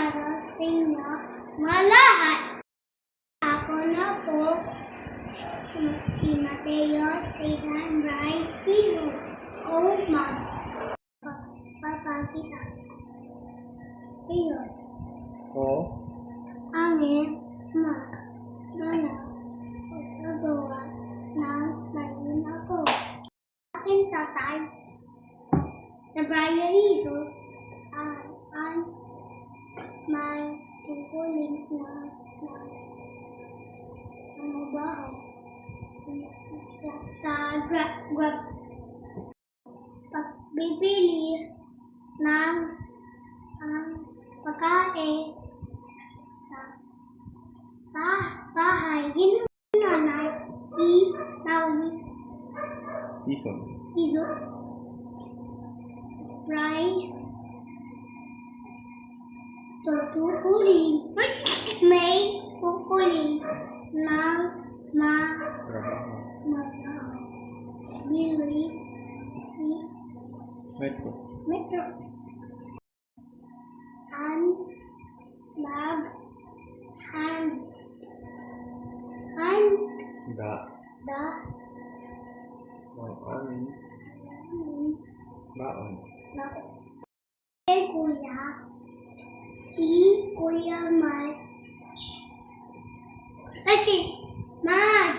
para sa inyo malahat. Ako na po si Mateo Stegan Bryce Piso. O papakita. Ayun. O? Angin magagawa ng marin ako. Aking tatay na Brian Rizzo ang may tungkulin na baho sa pagbibili ng pagkain sa bahay. Ginanay si Nauli Izo Bry may tukulin ng bili si Metro ang baon. Si Kuya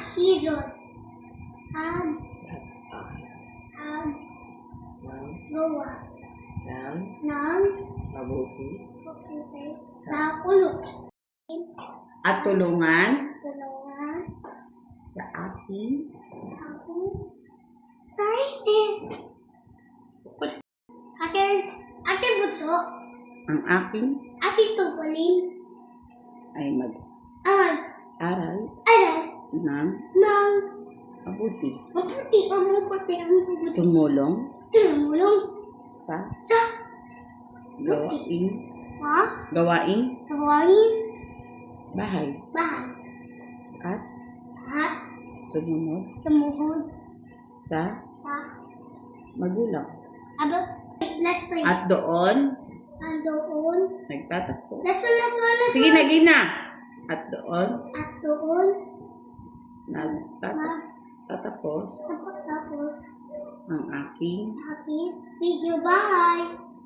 Season gawa ng Mabuti. sa ulops At tulungan sa sa aking aking bunso, ang aking aking tungkulin ay mag-aral ng mabuti. Tumulong sa gawaing bahay at sumunod sa magulang. Last time. At doon Doon. nagtatakbo. Last one. Sige, naging na. At doon Tapos nagtatapos ang aking video. Bye!